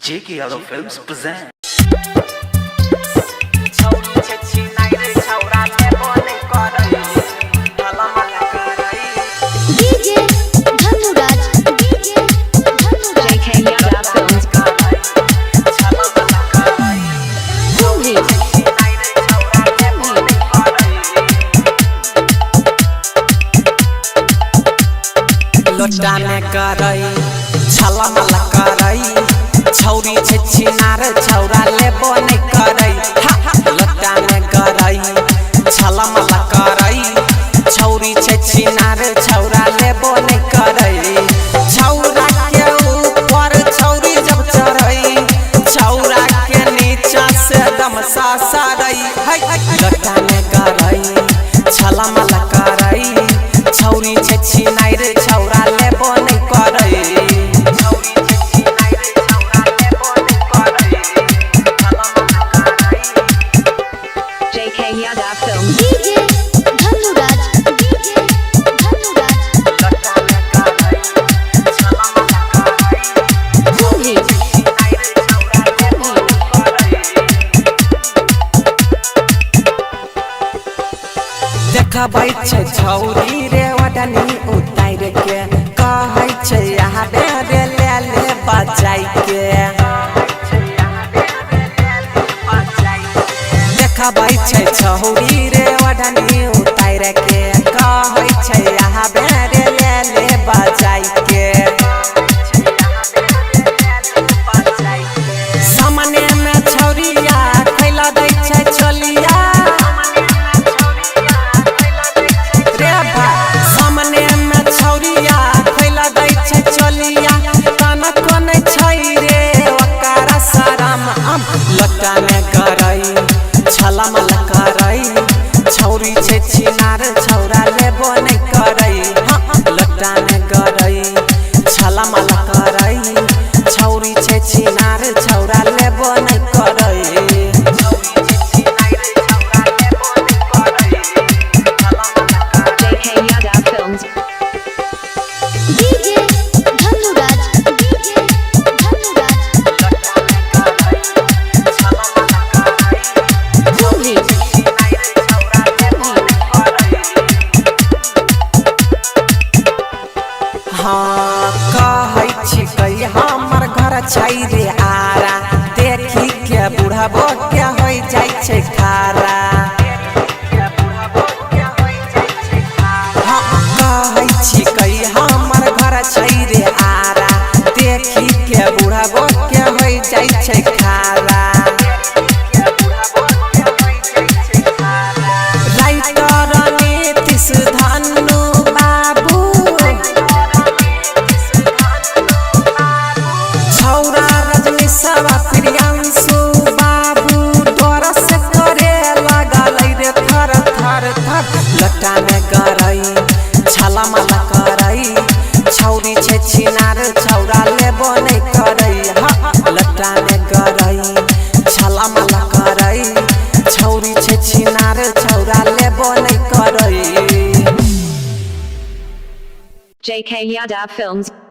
JK Yadav Films present. DJ Dhanuraj, JK Yadav Films. लोटा में करई छला मला करई छौरी छे छिनार छौरा लेबो नहीं करई लोटा में करई छला मला करई छौरी छे छिनार छौरा लेबो नहीं करई छौरा के ऊपर छौरी जब चढ़ई छौरा के नीचा से दम सासरई लोटा में करई छला मला करई छौरी छे छिनार छौरा लेबो नहीं करई JK Yadav Films. DJ Dhanuraj, देखबै छै छौरी रे वडनी उतार के कहै छै यहाँ रे ले ले बजाई के देखबै छै छौरी रे वडनी उतार के कहै छै यहाँ रे ले ले बजाई के सामने में छौरिया खैला दै छै चलिया सामने में छौरिया खैला दै छै चलिया तना कोने छै रे ओकरा शरम लटा में करई छला मला करई छौरी छे छिनार छौरा लेबो नहीं करई लटा में करई छला मला करई छौरी छे छिनार छौरा लेबो नहीं करई JK Yadav Films. DJ Dhanuraj, हाँ कहै छिकै हमर घर छै रे आरा देखी के बुढ़बो के होइ जाइ छै खारा हाँ कहै छिकै हमर घर छै रे आरा देखी के बुढ़बो के होइ जाइ छै खारा राइटर नीतीश धन्नु बाबू छौरा रजनी सवा प्रियांशु बाबू डर से करे लागल रे थर थर थर लटा में करई छला मला करई छौरी छे छिनार छौरा लेबो नहीं करई लटा में करई छला मला करई छौरी छे छिनार छौरा लेबो नहीं करई JK Yadav Films.